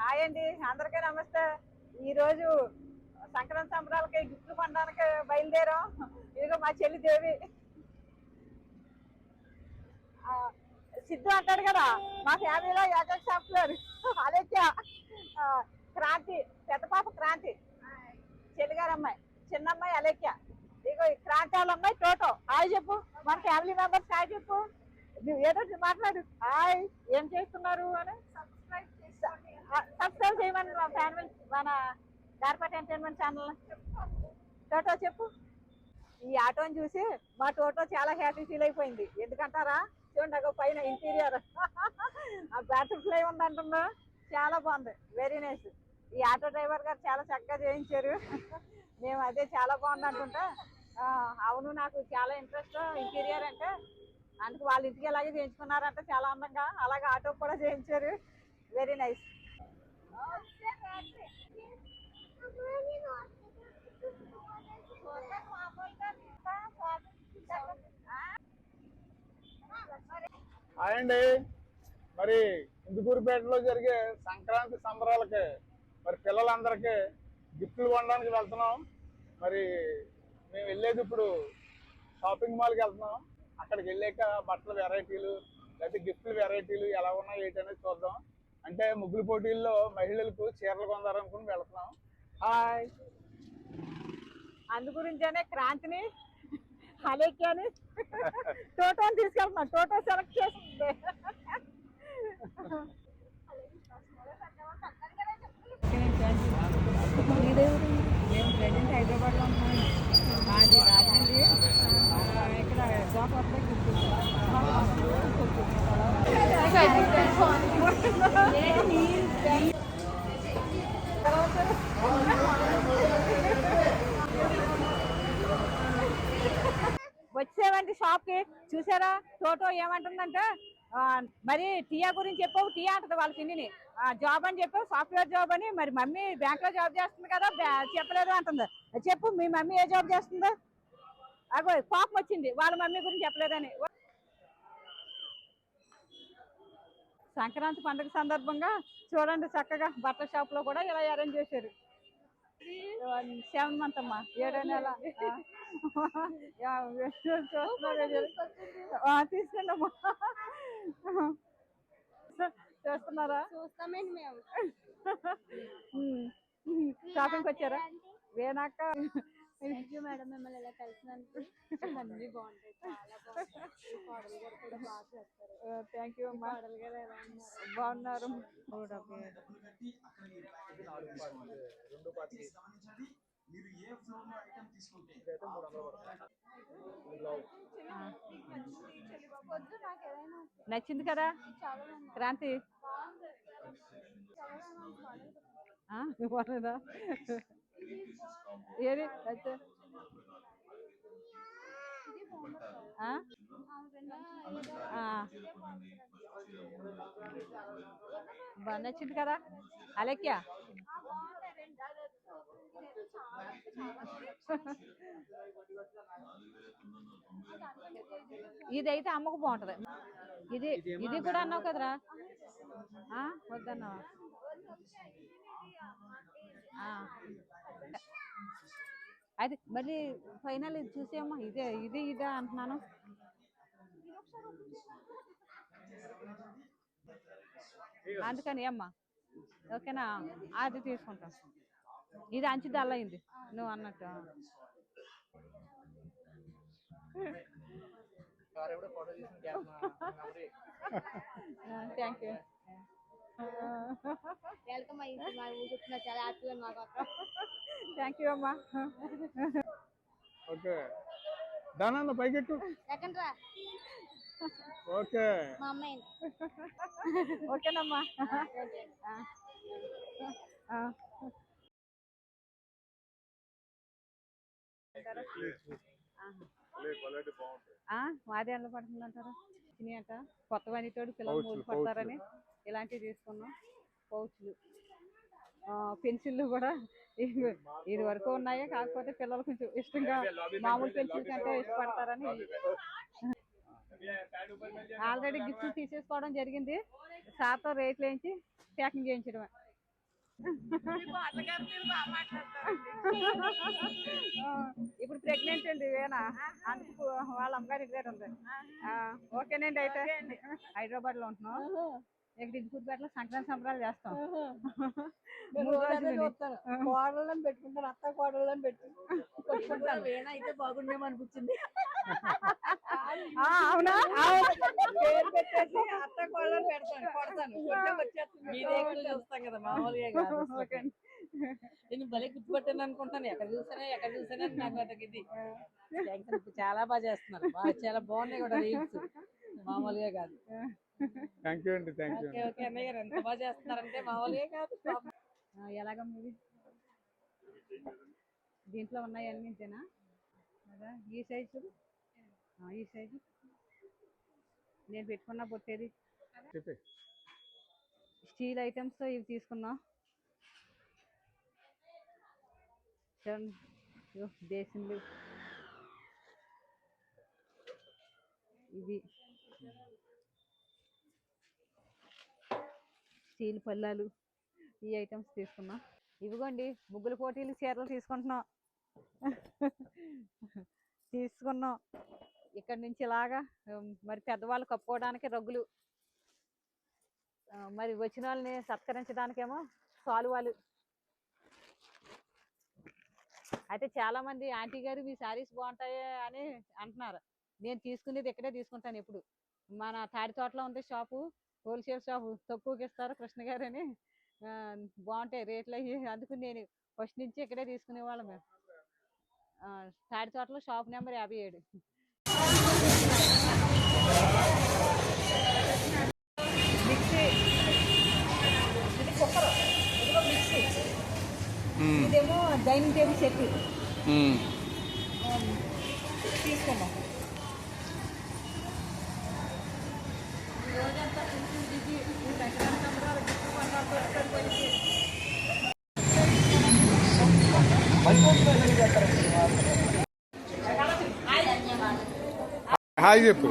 Hi అండి, అందరికీ నమస్తే. ఈరోజు సంక్రాంతి సంబరాలకి గిఫ్ట్లు కొనడానికి బయలుదేరాం. ఇదిగో మా చెల్లి దేవి. ఆ, సిద్ధు అంటాడు కదా, మా ఫ్యామిలీలో ఏకైక సాఫ్ట్వేర్ అలేఖ్య. ఆ, క్రాంతి, పెద్ద పాప క్రాంతి, చెల్లిగారు అమ్మాయి, చిన్న అమ్మాయి అలేఖ్య. ఇదిగో ఈ క్రాంతి వాళ్ళ అమ్మాయి టోటో. హాయ్ చెప్పు, మన ఫ్యామిలీ మెంబర్స్ హాయ్ చెప్పు. నువ్వు ఏదో మాట్లాడు. హాయ్, ఏం చేస్తున్నారు అని. సబ్స్క్రైబ్ చేయమని మా ఫ్యామిలీ, మన గార్పాటి ఎంటర్టైన్మెంట్ ఛానల్. టోటో చెప్పు. ఈ ఆటోని చూసి మా టోటో చాలా హ్యాపీ ఫీల్ అయిపోయింది. ఎందుకంటారా, చూడండి అగో పైన ఇంటీరియర్ ఆ బ్యాటర్ ఫ్లై ఉందంటున్నా, చాలా బాగుంది, వెరీ నైస్. ఈ ఆటో డ్రైవర్ గారు చాలా చక్కగా చేయించారు. మేము అదే చాలా బాగుంది అంటుంటే, అవును నాకు చాలా ఇంట్రెస్ట్ ఇంటీరియర్ అంటే, అందుకు వాళ్ళ ఇంటికి ఎలాగే చేయించుకున్నారంటే చాలా అందంగా, అలాగే ఆటో కూడా చేయించారు, వెరీ నైస్. హాయ్ అండి. మరి ఇందుకూరుపేటలో జరిగే సంక్రాంతి సంబరాలకి మరి పిల్లలందరికీ గిఫ్ట్లు కొనడానికి వెళ్తున్నాం. మరి మేము వెళ్ళేది ఇప్పుడు షాపింగ్ మాల్కి వెళ్తున్నాం. అక్కడికి వెళ్ళాక బట్టల వెరైటీలు లేకపోతే గిఫ్ట్ల వెరైటీలు ఎలా ఉన్నాయి ఏంటనేది చూద్దాం. అంటే ముగ్గులు పోటీల్లో మహిళలకు చీరలు కొందారనుకుని వెళ్తున్నాం. హాయ్. అందు గురించేనే క్రాంతిని అలేఖ్యని టోటోని తీసుకెళ్తున్నాం. టోటో సెలెక్ట్ చేస్తుంది. మేము ప్రజెంట్ హైదరాబాద్లో ఉన్నాం. మాది రాజండి. ఇక్కడ జాబ్ అప్లై వచ్చేవంటి షాప్కి. చూసారా టోటో ఏమంటుందంటే, మరి టీయా గురించి చెప్పావు, టీయా అంటది వాళ్ళ పిన్నిని. జాబ్ అని చెప్పావు, సాఫ్ట్వేర్ జాబ్ అని. మరి మమ్మీ బ్యాంక్లో జాబ్ చేస్తుంది కదా, చెప్పలేదు అంటుంది. చెప్పు, మీ మమ్మీ ఏ జాబ్ చేస్తుందో. అగో పాపం వచ్చింది, వాళ్ళ మమ్మీ గురించి చెప్పలేదని. సంక్రాంతి పండుగ సందర్భంగా చూడండి, చక్కగా బట్టల షాప్లో కూడా ఇలా అరేంజ్ చేశారు. 7 మంత్ అమ్మా, 7వ నెల. తీసుకోండి అమ్మా. చూస్తున్నారా? చూస్తామండి మేము. షాపింగ్కి వచ్చారా? వేనాక మేడం, మిమ్మల్ని ఇలా కలిసినందుకు అన్ని బాగుంటాయి, చాలా బాగుంటాయి. కోడలు గారు కూడా బాగా చేస్తారు. థ్యాంక్ యూ అమ్మా. కోడలు గారు ఎలా ఉన్నారు? బాగున్నారు. నచ్చింది కదా క్రాంతి? బాగుందా? ఏది అయితే బాగా నచ్చింది కదా అలేఖ్య? ఇది అయితే అమ్మకు బాగుంటది. ఇది ఇది కూడా అన్నావు కదరా? వద్దన్నావా? అయితే మళ్ళీ ఫైనల్ ఇది చూసేమ్మా. ఇదే అంటున్నాను. అందుకని అమ్మా, ఓకేనా? అది తీసుకుంటాం. ఇది అంచు డల్ అయింది నువ్వు అన్నట్టు. Thank you. వెల్కమ్ అయ్యింది, మా ఊరికి చాలా హ్యాపీగా మాకు. థ్యాంక్ యూ అమ్మా. ఓకే, దానన్న పైకెట్టు. సెకండ్ రా. ఓకే, మా అమ్మాయి. ఓకేనమ్మా. మాది ఎలా పడుతుంది అంటారా? చిన్నట కొత్త వనితోడు పిల్లలు మూడు పడతారని ఇలాంటివి తీసుకున్నాం. పౌచ్లు, పెన్సిళ్ళు కూడా ఇది వరకు ఉన్నాయే, కాకపోతే పిల్లలు కొంచెం ఇష్టంగా మామూలు పెన్సిల్ కంటే ఇష్టపడతారని ఆల్రెడీ గిఫ్ట్ తీసేసుకోవడం జరిగింది. సార్తో రేట్లు వేయించి ప్యాకింగ్ చేయించడమే. ఇప్పుడు ప్రెగ్నెంట్ అండి వేనా అందుకు వాళ్ళ అమ్మగారి దగ్గర ఉంది. ఓకేనండి అయితే హైదరాబాద్ లో ఉంటున్నాం. ఇక్కడ ఇంటిపేటలో సంక్రాంతి సంబరాలు చేస్తాం. కోడళ్ళని పెట్టుకుంటారు, అత్త కోడళ్ళని పెట్టుకుంటారు. వేణ అయితే బాగుండేమో అనిపించింది. అవునా పేరు పెట్టేసి అత్త కోడళ్ళని పెడతాను, కొడతాను. చూస్తాం కదా మామూలుగా కాదు. నేను భలే గుర్తుపట్టాను అనుకుంటాను. ఎక్కడ చూసానే నాకు అదొక ఇది. చాలా బాగా చేస్తున్నారు, చాలా బాగున్నాయి కూడా రీల్స్, మామూలుగా కాదు. థ్యాంక్ యూ అండి, థ్యాంక్ యూ. ఓకే అన్నయ్య గారు ఎంత బాగా చేస్తున్నారంటే మామూలుగా కాదు. ఎలాగమ్మా ఇది దీంట్లో ఉన్నాయన్నీ ఇంతేనా కదా? ఈ సైజు ఈ సైజు నేను పెట్టుకున్నా పొట్టేది. స్టీల్ ఐటమ్స్ ఇవి తీసుకున్నాం. దేశంలో ఇవి స్టీల్ పళ్ళాలు, ఈ ఐటమ్స్ తీసుకున్నాం. ఇవిగోండి ముగ్గుల పోటీలు చీరలు తీసుకుంటున్నాం. ఇక్కడ నుంచి ఇలాగా మరి పెద్దవాళ్ళు కప్పుకోవడానికి రగ్గులు, మరి వచ్చిన వాళ్ళని సత్కరించడానికేమో సాలువాలు. అయితే చాలా మంది ఆంటీ గారు మీ శారీస్ బాగుంటాయి అని అంటున్నారు. నేను తీసుకునేది ఇక్కడే తీసుకుంటాను ఎప్పుడు. మన తాడి తోటలో ఉంది షాపు, హోల్సేల్ షాపు, తక్కువకి ఇస్తారు కృష్ణ గారు అని. బాగుంటాయి రేట్లు అయ్యి. అందుకు నేను ఫస్ట్ నుంచి ఇక్కడే తీసుకునేవాళ్ళం మేము. తాడి తోటలో షాప్ నెంబర్ 57. మిక్సీ, ఇది కుక్కర్, ఇదిగో మిక్సీ, ఇదేమో డైనింగ్ టేబుల్ సెట్ తీసుకున్నాం. రోజంతా కొంచెం బిజీ, సంక్రాంతి సంబరాలు హాయ్ చెప్పు.